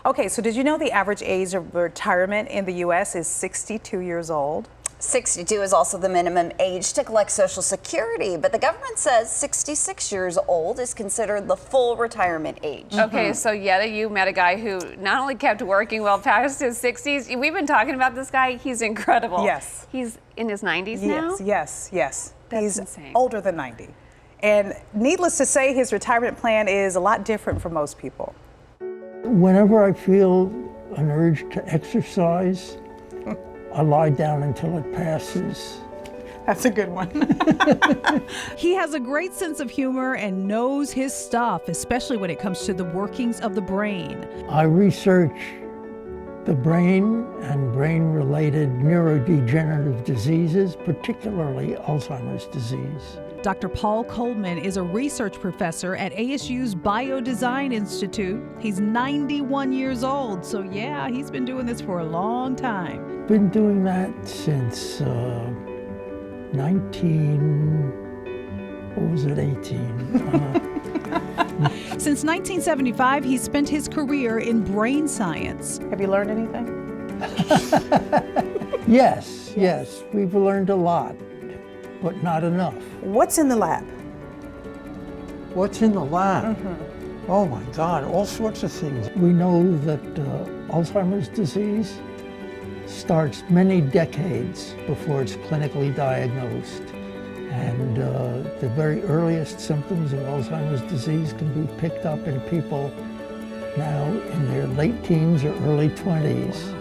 Okay, so did you know the average age of retirement in the U.S. is 62 years old? 62 is also the minimum age to collect Social Security, but the government says 66 years old is considered the full retirement age. Okay, so Yetta, you met a guy who not only kept working well past his 60s, we've been talking about this guy, he's incredible. Yes. He's in his 90s now? Yes. That's He's insane. older than 90. And needless to say, his retirement plan is a lot different from most people. Whenever I feel an urge to exercise, I lie down until it passes. That's a good one. He has a great sense of humor and knows his stuff, especially when it comes to the workings of the brain. I research the brain and brain-related neurodegenerative diseases, particularly Alzheimer's disease. Dr. Paul Coleman is a research professor at ASU's Biodesign Institute. He's 91 years old, so yeah, he's been doing this for a long time. Been doing that since 18. Since 1975, he's spent his career in brain science. Have you learned anything? Yes, we've learned a lot, but not enough. What's in the lab? What's in the lab? Oh my God, all sorts of things. We know that Alzheimer's disease starts many decades before it's clinically diagnosed. And the very earliest symptoms of Alzheimer's disease can be picked up in people now in their late teens or early 20s.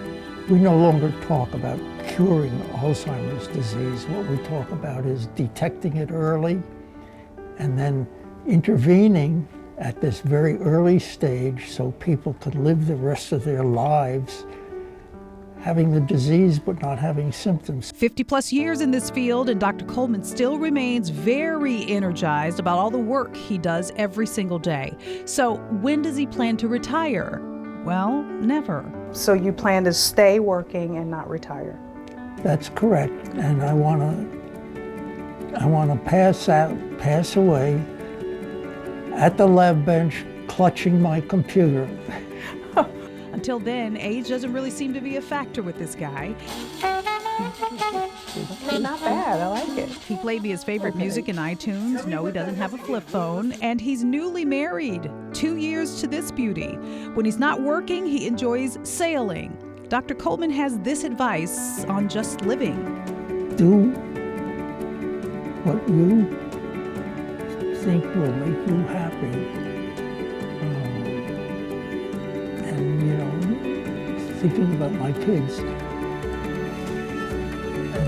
We no longer talk about curing Alzheimer's disease. What we talk about is detecting it early and then intervening at this very early stage so people can live the rest of their lives having the disease but not having symptoms. 50 plus years in this field, and Dr. Coleman still remains very energized about all the work he does every single day. So when does he plan to retire? Well, never. So you plan to stay working and not retire? That's correct, and I want to pass away at the lab bench clutching my computer. Until then, age doesn't really seem to be a factor with this guy. Not bad, I like it. He played me his favorite music in iTunes. No, he doesn't have a flip phone. And he's newly married. 2 years to this beauty. When he's not working, he enjoys sailing. Dr. Coleman has this advice on just living. Do what you think will make you happy. And, thinking about my kids and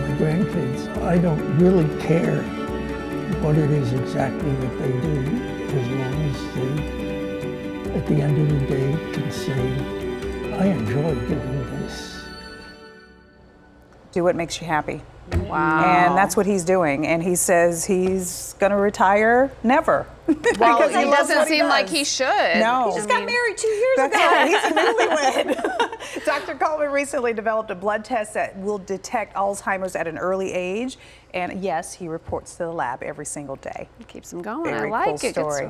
my grandkids, I don't really care what it is exactly that they do, as long as they, at the end of the day, can say, I enjoy doing this. Do what makes you happy. Wow. And that's what he's doing. And he says he's going to retire never. Well, Because he loves doesn't what he seem like does. he should. No. He just got married 2 years That's ago. right. He's a newlywed. Dr. Coleman recently developed a blood test that will detect Alzheimer's at an early age. And yes, he reports to the lab every single day. Keeps him going. Very I like cool it. Good story. story.